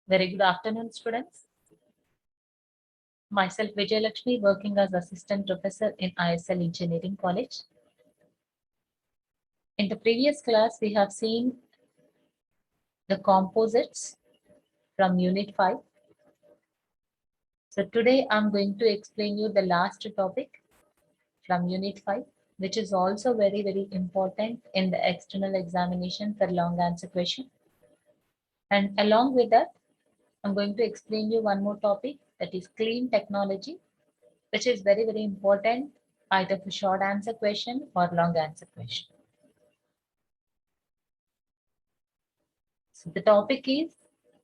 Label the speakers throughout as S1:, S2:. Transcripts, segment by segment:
S1: Very good afternoon, students. Myself, Vijay Lakshmi, working as Assistant Professor in ISL Engineering College. In the previous class, we have seen the composites from Unit 5. So today, I'm going to explain you the last topic from Unit 5, which is also very, very important in the external examination for long answer question. And along with that, I'm going to explain you one more topic, that is clean technology, which is very, very important either for short answer question or long answer question. So the topic is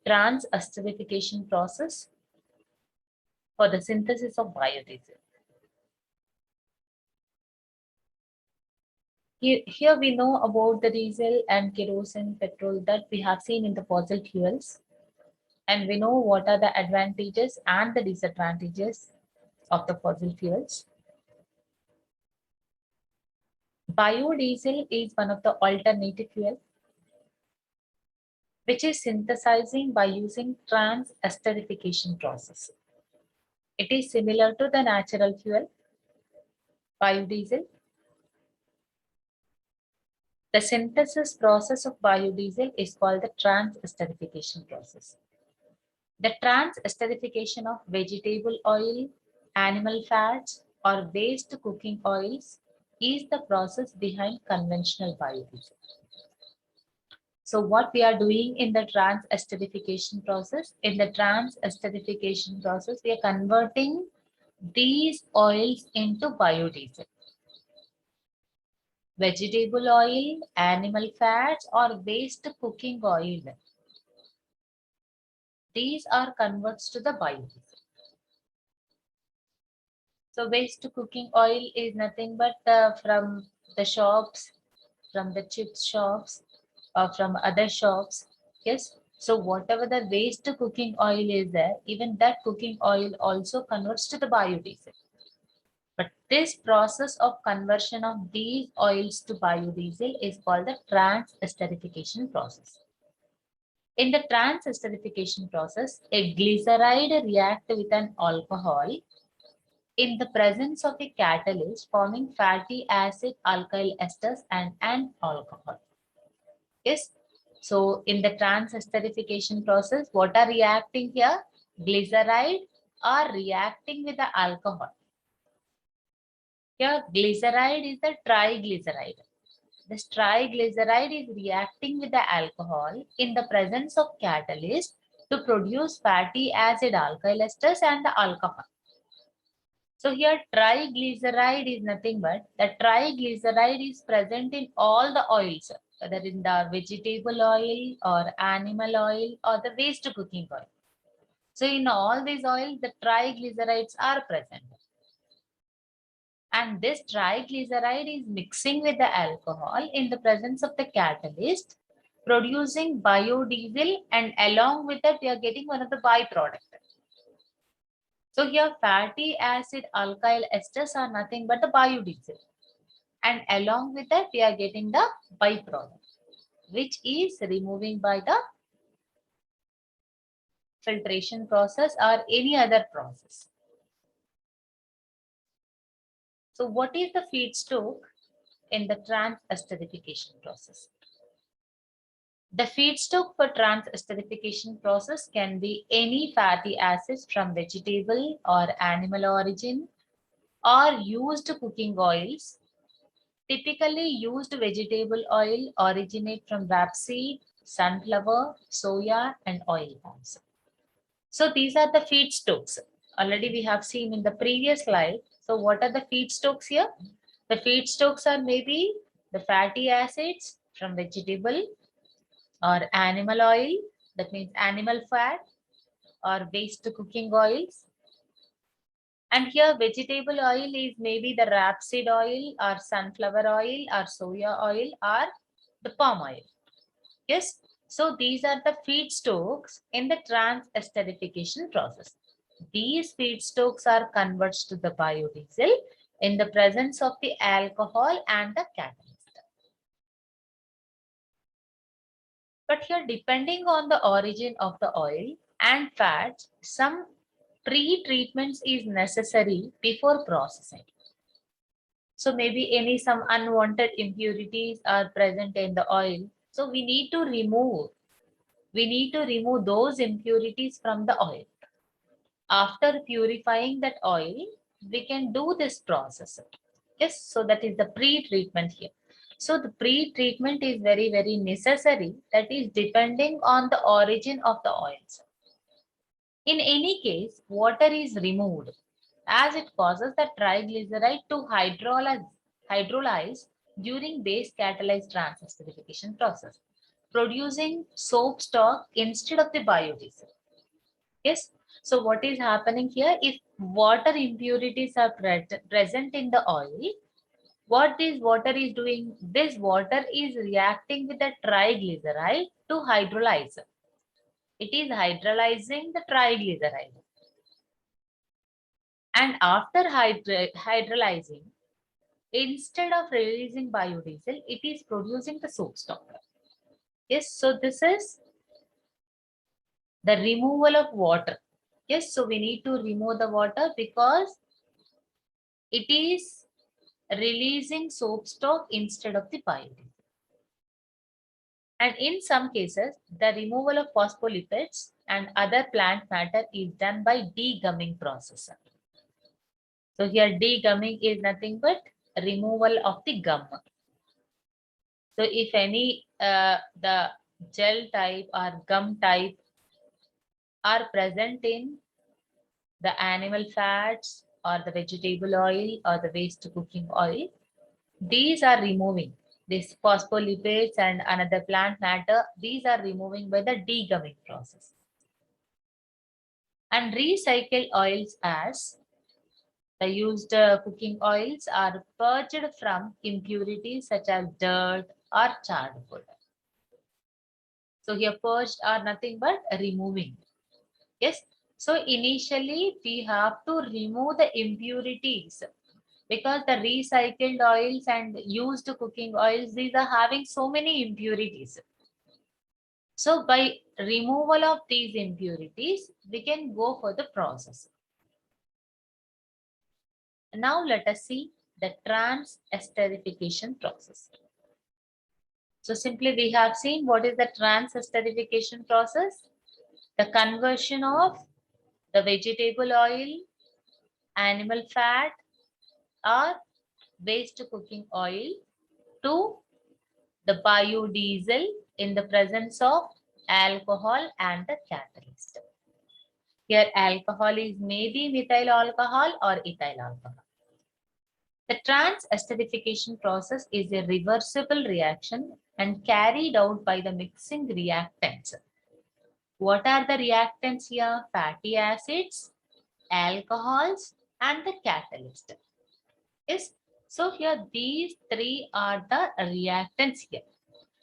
S1: trans-esterification process for the synthesis of biodiesel. Here we know about the diesel and kerosene, petrol that we have seen in the fossil fuels. And we know what are the advantages and the disadvantages of the fossil fuels. Biodiesel is one of the alternative fuels which is synthesizing by using trans-esterification process. It is similar to the natural fuel, biodiesel. The synthesis process of biodiesel is called the trans-esterification process. The trans-esterification of vegetable oil, animal fats, or waste cooking oils is the process behind conventional biodiesel. So what we are doing in the trans-esterification process? In the trans-esterification process, we are converting these oils into biodiesel. Vegetable oil, animal fats, or waste cooking oil. These are converts to the biodiesel. So waste cooking oil is nothing but from the shops, from the chips shops, or from other shops. Yes. So whatever the waste cooking oil is there, even that cooking oil also converts to the biodiesel. But this process of conversion of these oils to biodiesel is called the trans-esterification process. In the trans-esterification process, a glyceride reacts with an alcohol in the presence of a catalyst forming fatty acid alkyl esters and an alcohol. Yes. So in the trans-esterification process, what are reacting here? Glyceride are reacting with the alcohol. Here, glyceride is the triglyceride. This triglyceride is reacting with the alcohol in the presence of catalyst to produce fatty acid alkyl esters and the alcohol. So here triglyceride is nothing but the triglyceride is present in all the oils, whether in the vegetable oil or animal oil or the waste cooking oil. So in all these oils, the triglycerides are present. And this triglyceride is mixing with the alcohol in the presence of the catalyst, producing biodiesel, and along with that, we are getting one of the byproducts. So here fatty acid alkyl esters are nothing but the biodiesel. And along with that, we are getting the byproduct, which is removing by the filtration process or any other process. So what is the feedstock in the trans-esterification process? The feedstock for trans-esterification process can be any fatty acids from vegetable or animal origin or used cooking oils. Typically used vegetable oil originate from rapeseed, sunflower, soya, and oil palms. So these are the feedstocks. Already we have seen in the previous slide. So what are the feedstocks here? The feedstocks are maybe the fatty acids from vegetable or animal oil, that means animal fat or waste cooking oils. And here vegetable oil is maybe the rapeseed oil or sunflower oil or soya oil or the palm oil. Yes. So these are the feedstocks in the trans-esterification process. These feedstocks are converted to the biodiesel in the presence of the alcohol and the catalyst. But here, depending on the origin of the oil and fats, some pre-treatments is necessary before processing. So maybe some unwanted impurities are present in the oil. So we need to remove those impurities from the oil. After purifying that oil, we can do this process. Yes, so that is the pre-treatment here. So the pre-treatment is very, very necessary. That is depending on the origin of the oils. In any case, water is removed as it causes the triglyceride to hydrolyze during base catalyzed transesterification process, producing soap stock instead of the biodiesel. Yes. So what is happening here? If water impurities are present in the oil, what this water is doing? This water is reacting with the triglyceride to hydrolyze. It is hydrolyzing the triglyceride. And after hydrolyzing, instead of releasing biodiesel, it is producing the soap stock. Yes, so this is the removal of water. Yes, so we need to remove the water because it is releasing soap stock instead of the biodiesel. And in some cases, the removal of phospholipids and other plant matter is done by degumming process. So here degumming is nothing but removal of the gum. So if any the gel type or gum type are present in the animal fats or the vegetable oil or the waste cooking oil, these are removing. These phospholipids and another plant matter, these are removing by the degumming process. And recycled oils as the used cooking oils are purged from impurities such as dirt or charred wood. So here purged are nothing but removing. Yes. So initially we have to remove the impurities because the recycled oils and used cooking oils, these are having so many impurities. So by removal of these impurities, we can go for the process. Now let us see the trans-esterification process. So simply we have seen what is the trans-esterification process. The conversion of the vegetable oil, animal fat or waste cooking oil to the biodiesel in the presence of alcohol and the catalyst. Here alcohol is maybe methyl alcohol or ethyl alcohol. The trans-esterification process is a reversible reaction and carried out by the mixing reactants. What are the reactants here? Fatty acids, alcohols, and the catalyst. Yes. So here these three are the reactants here.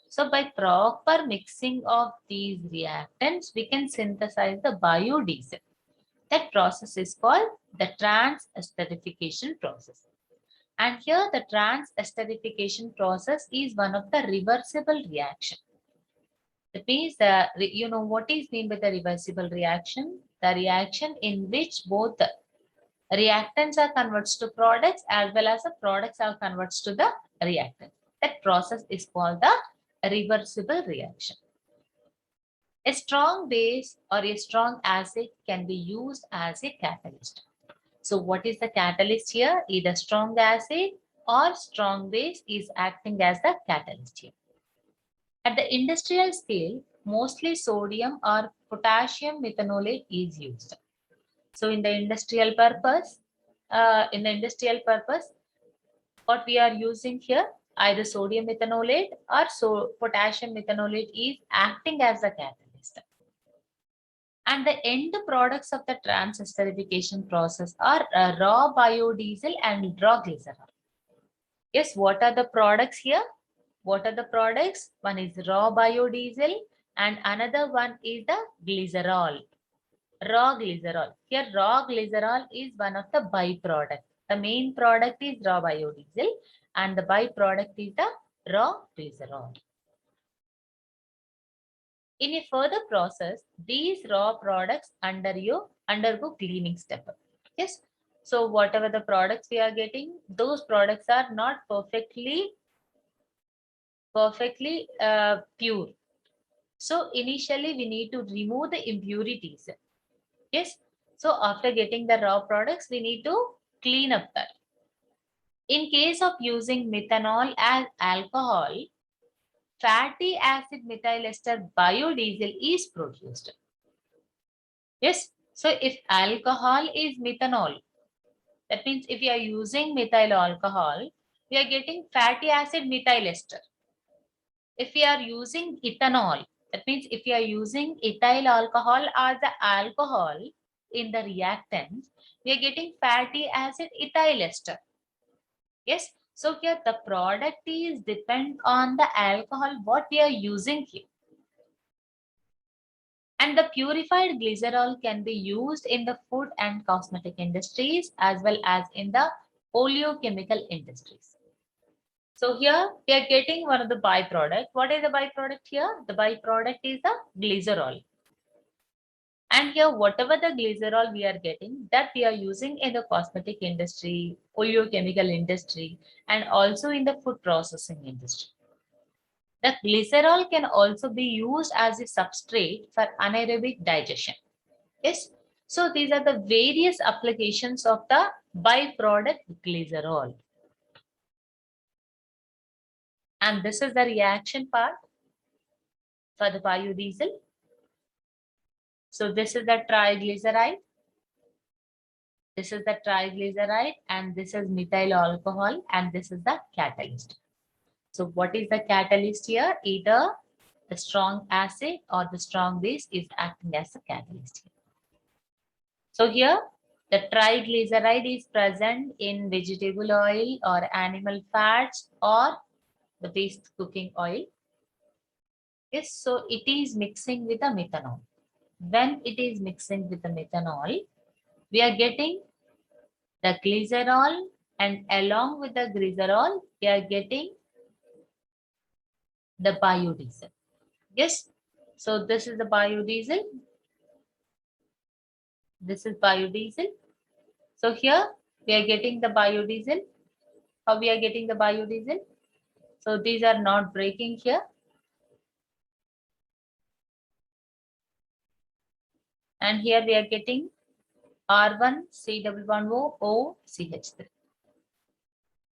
S1: So by proper mixing of these reactants, we can synthesize the biodiesel. That process is called the trans-esterification process. And here the trans-esterification process is one of the reversible reaction. That means, you know what is mean by the reversible reaction? The reaction in which both the reactants are converted to products as well as the products are converted to the reactants. That process is called the reversible reaction. A strong base or a strong acid can be used as a catalyst. So what is the catalyst here? Either strong acid or strong base is acting as the catalyst here. At the industrial scale, mostly sodium or potassium methanolate is used. So in the industrial purpose, what we are using here, either sodium methanolate or potassium methanolate is acting as a catalyst. And the end products of the trans-esterification process are raw biodiesel and raw glycerol. Yes, what are the products here? What are the products? One is raw biodiesel and another one is the glycerol. Raw glycerol. Here raw glycerol is one of the byproduct. The main product is raw biodiesel and the byproduct is the raw glycerol. In a further process, these raw products undergo cleaning step. Yes. So whatever the products we are getting, those products are not perfectly pure. So initially we need to remove the impurities. Yes. So after getting the raw products, we need to clean up that. In case of using methanol as alcohol, fatty acid methyl ester biodiesel is produced. Yes. So if alcohol is methanol, that means if you are using methyl alcohol, we are getting fatty acid methyl ester. If we are using ethanol, that means if you are using ethyl alcohol as the alcohol in the reactant, we are getting fatty acid ethyl ester. Yes. So here the product is depend on the alcohol what we are using here. And the purified glycerol can be used in the food and cosmetic industries as well as in the oleochemical industries. So here we are getting one of the byproduct. What is the byproduct here? The byproduct is the glycerol. And here whatever the glycerol we are getting, that we are using in the cosmetic industry, oleochemical industry, and also in the food processing industry. The glycerol can also be used as a substrate for anaerobic digestion. Yes. So these are the various applications of the byproduct glycerol. And this is the reaction part for the biodiesel. So this is the triglyceride. This is the triglyceride and this is methyl alcohol and this is the catalyst. So what is the catalyst here? Either the strong acid or the strong base is acting as a catalyst. So here the triglyceride is present in vegetable oil or animal fats or the base cooking oil. Yes, so it is mixing with the methanol. When it is mixing with the methanol, we are getting the glycerol and along with the glycerol, we are getting the biodiesel. Yes, so this is the biodiesel. This is biodiesel. So here we are getting the biodiesel. How we are getting the biodiesel? So these are not breaking here. And here we are getting R1C11O CH3.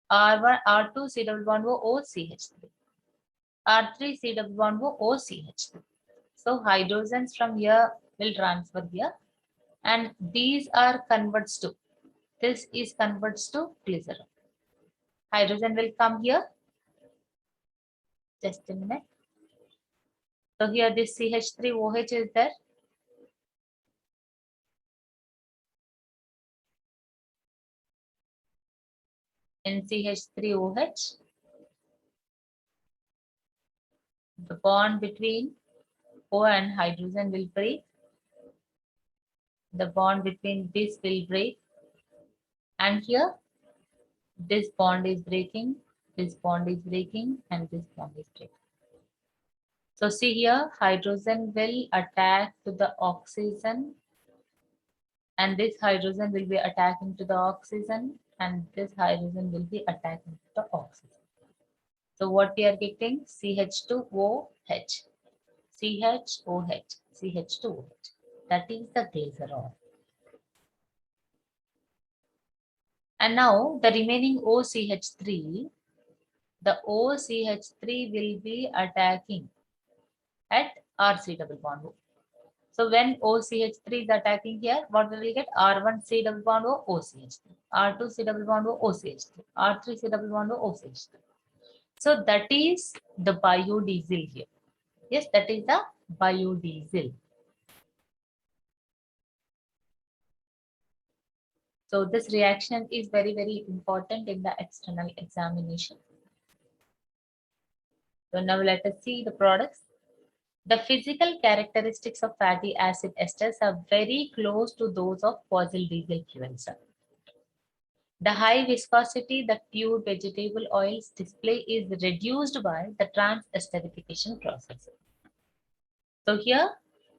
S1: R1, R2C11O CH3. R3C11O CH3. So hydrogens from here will transfer here. And these are converts to, this is converts to glycerol. Hydrogen will come here. Just a minute. So here this CH3OH is there. In CH3OH, the bond between O and hydrogen will break. The bond between this will break. And here, this bond is breaking, this bond is breaking, and this bond is breaking. So see here, hydrogen will attack to the oxygen, and this hydrogen will be attacking to the oxygen, and this hydrogen will be attacking to the oxygen. So what we are getting? CH2OH, CHOH, CH2OH. That is the glycerol. And now the remaining OCH3, the OCH3 will be attacking at RC double bond O. So when OCH3 is attacking here, what will we get? R1C double bond O OCH3, R2C double bond O OCH3, R3C double bond O OCH3. So that is the biodiesel here. Yes, that is the biodiesel. So this reaction is very, very important in the external examination. So now let us see the products. The physical characteristics of fatty acid esters are very close to those of fossil diesel fuels. The high viscosity that pure vegetable oils display is reduced by the trans esterification process. So here,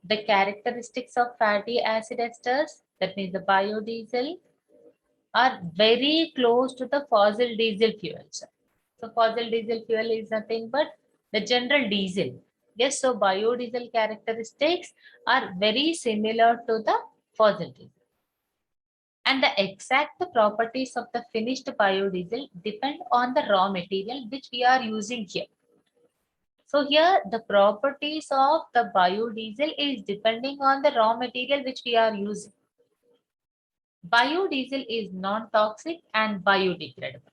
S1: the characteristics of fatty acid esters, that means the biodiesel, are very close to the fossil diesel fuels. So fossil diesel fuel is nothing but the general diesel. Yes, so biodiesel characteristics are very similar to the fossil diesel. And the exact properties of the finished biodiesel depend on the raw material which we are using here. So here the properties of the biodiesel is depending on the raw material which we are using. Biodiesel is non-toxic and biodegradable.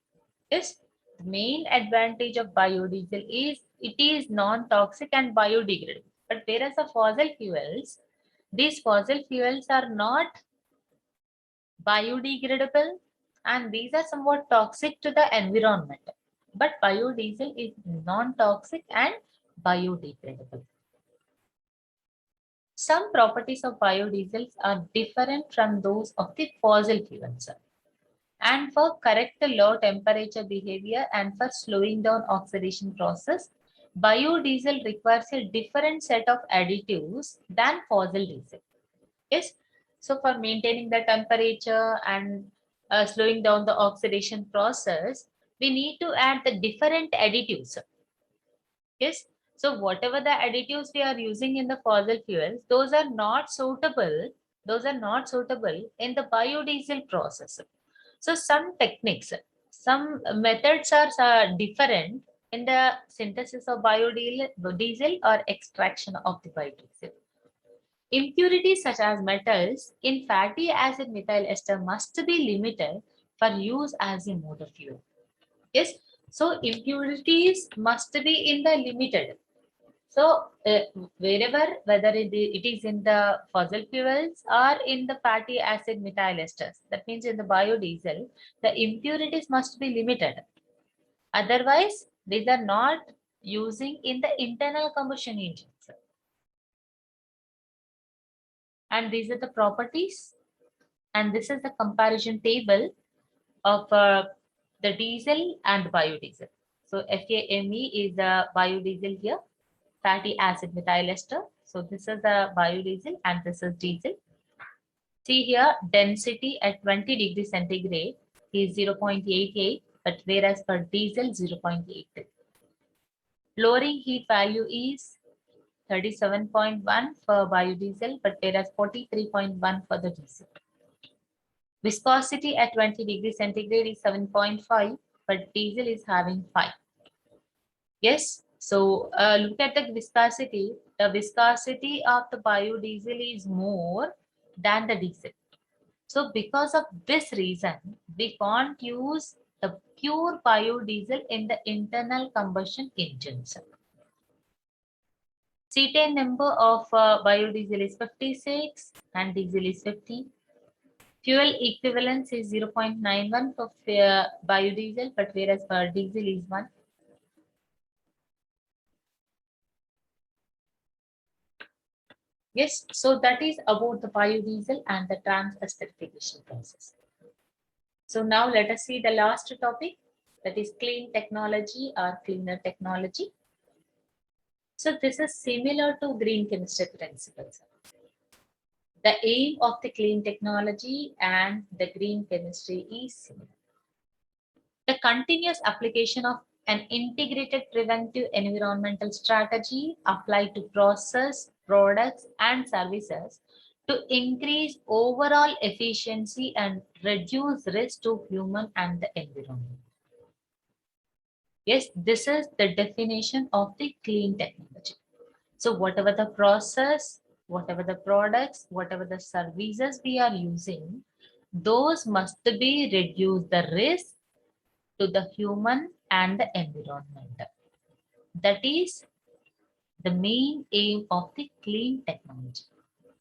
S1: Yes, the main advantage of biodiesel is it is non-toxic and biodegradable. But whereas the fossil fuels, these fossil fuels are not biodegradable and these are somewhat toxic to the environment. But biodiesel is non-toxic and biodegradable. Some properties of biodiesels are different from those of the fossil fuels. And for correct low temperature behavior and for slowing down oxidation process, biodiesel requires a different set of additives than fossil diesel. Yes, so for maintaining the temperature and slowing down the oxidation process, we need to add the different additives. Yes, so whatever the additives we are using in the fossil fuels, those are not suitable. Those are not suitable in the biodiesel process. So some techniques, some methods are different in the synthesis of biodiesel or extraction of the biodiesel. Impurities such as metals in fatty acid methyl ester must be limited for use as a motor fuel. Yes, so impurities must be in the limited. So wherever, whether it is in the fossil fuels or in the fatty acid methyl esters, that means in the biodiesel, the impurities must be limited. Otherwise, these are not using in the internal combustion engines. And these are the properties. And this is the comparison table of the diesel and biodiesel. So FAME is the biodiesel here, fatty acid methyl ester. So this is the biodiesel and this is diesel. See here, density at 20 degrees centigrade is 0.88, but whereas for diesel 0.8. Lowering heat value is 37.1 for biodiesel, but whereas 43.1 for the diesel. Viscosity at 20 degrees centigrade is 7.5, but diesel is having 5. Yes, so look at the viscosity. The viscosity of the biodiesel is more than the diesel. So because of this reason, we can't use the pure biodiesel in the internal combustion engines. Cetane number of biodiesel is 56 and diesel is 50. Fuel equivalence is 0.91 for biodiesel, but whereas for diesel is 1. Yes, so that is about the biodiesel and the trans esterification process. So now let us see the last topic, that is clean technology or cleaner technology. So this is similar to green chemistry principles. The aim of the clean technology and the green chemistry is similar. The continuous application of an integrated preventive environmental strategy applied to process, products, and services to increase overall efficiency and reduce risk to human and the environment. Yes, this is the definition of the clean technology. So whatever the process, whatever the products, whatever the services we are using, those must be reduce the risk to the human and the environment. That is the main aim of the clean technology.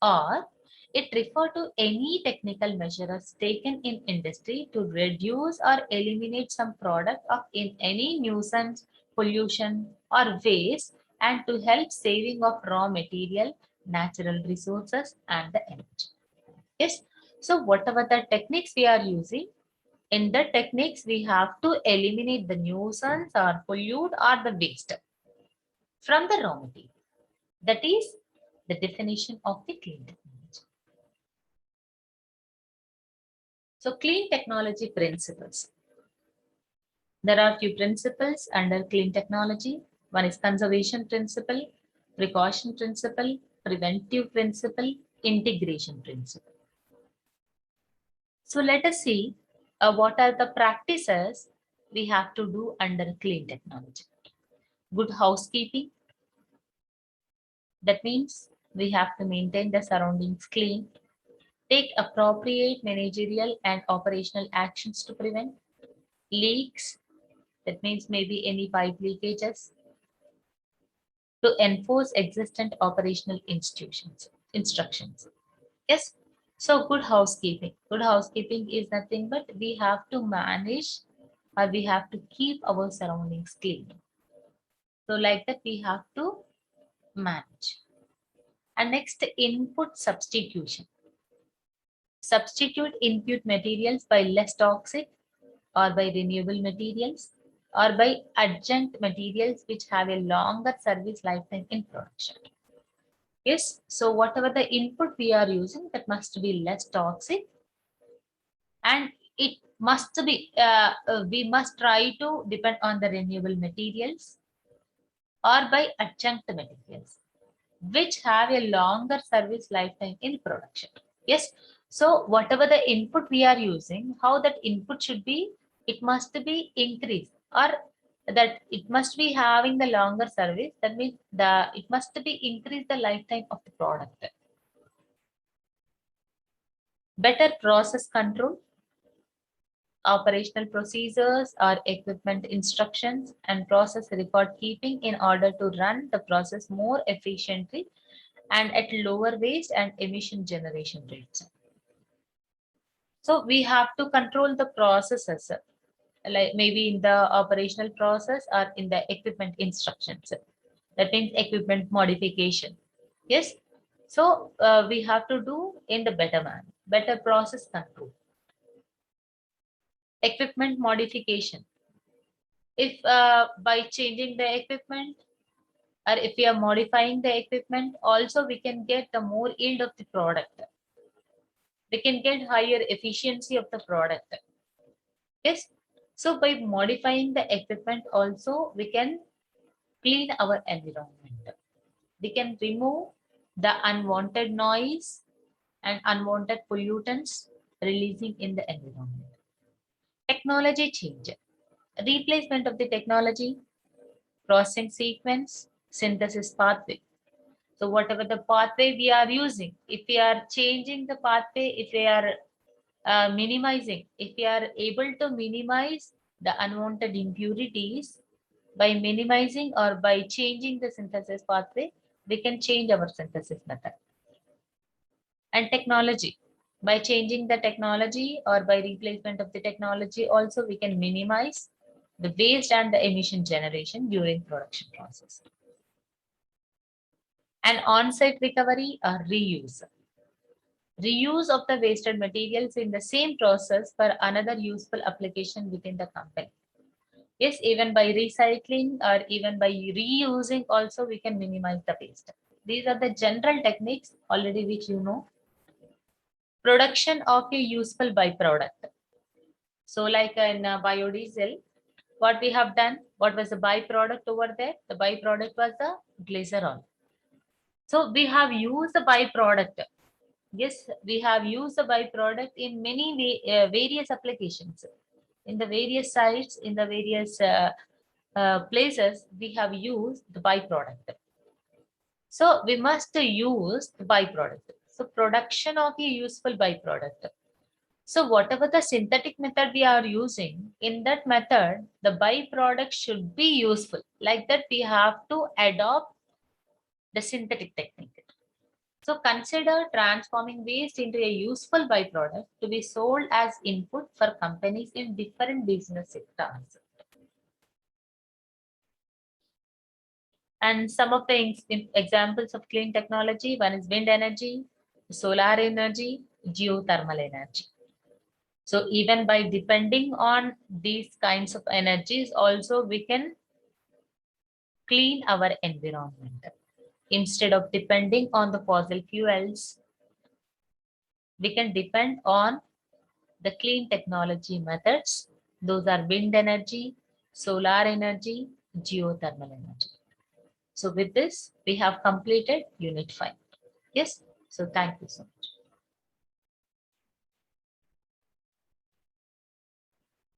S1: Or it refers to any technical measures taken in industry to reduce or eliminate some product of in any nuisance, pollution or waste, and to help saving of raw material, natural resources and the energy. Yes. So whatever the techniques we are using, in the techniques we have to eliminate the nuisance or pollute or the waste from the raw material. That is, the definition of the clean technology. So clean technology principles. There are few principles under clean technology. One is conservation principle, precaution principle, preventive principle, integration principle. So let us see what are the practices we have to do under clean technology. Good housekeeping. That means we have to maintain the surroundings clean, take appropriate managerial and operational actions to prevent leaks. That means maybe any pipe leakages, to enforce existent operational instructions. Yes. So good housekeeping. Good housekeeping is nothing but we have to manage or we have to keep our surroundings clean. So like that we have to manage. And next, input substitution. Substitute input materials by less toxic or by renewable materials or by adjunct materials which have a longer service lifetime in production. Yes, so whatever the input we are using, that must be less toxic, and it must be, we must try to depend on the renewable materials or by adjunct materials, which have a longer service lifetime in production. Yes, so whatever the input we are using, how that input should be, it must be increased or that it must be having the longer service. That means it must be increase the lifetime of the product. Better process control, operational procedures or equipment instructions and process record keeping in order to run the process more efficiently and at lower waste and emission generation rates. So we have to control the processes, like maybe in the operational process or in the equipment instructions. That means equipment modification. Yes. So we have to do in the better manner, better process control. Equipment modification. If by changing the equipment or if we are modifying the equipment, also we can get the more yield of the product. We can get higher efficiency of the product. Yes. So by modifying the equipment also, we can clean our environment. We can remove the unwanted noise and unwanted pollutants releasing in the environment. Technology change. Replacement of the technology, processing sequence, synthesis pathway. So whatever the pathway we are using, if we are changing the pathway, if we are minimizing, if we are able to minimize the unwanted impurities by minimizing or by changing the synthesis pathway, we can change our synthesis method. And technology, by changing the technology or by replacement of the technology, also we can minimize the waste and the emission generation during production process. And on-site recovery or reuse. Reuse of the wasted materials in the same process for another useful application within the company. Yes, even by recycling or even by reusing also we can minimize the waste. These are the general techniques already which you know. Production of a useful byproduct. So like in biodiesel, what we have done, what was the byproduct over there? The byproduct was the glycerol. So we have used the byproduct. Yes, we have used the byproduct in many various applications. In the various sites, in the various places, we have used the byproduct. So we must use the byproduct. So production of a useful byproduct. So whatever the synthetic method we are using, in that method, the byproduct should be useful. Like that, we have to adopt the synthetic technique. So consider transforming waste into a useful byproduct to be sold as input for companies in different business sectors. And some of the examples of clean technology, one is wind energy, solar energy, geothermal energy. So even by depending on these kinds of energies, also we can clean our environment. Instead of depending on the fossil fuels, we can depend on the clean technology methods. Those are wind energy, solar energy, geothermal energy. So with this, we have completed Unit 5. Yes, so thank you so much.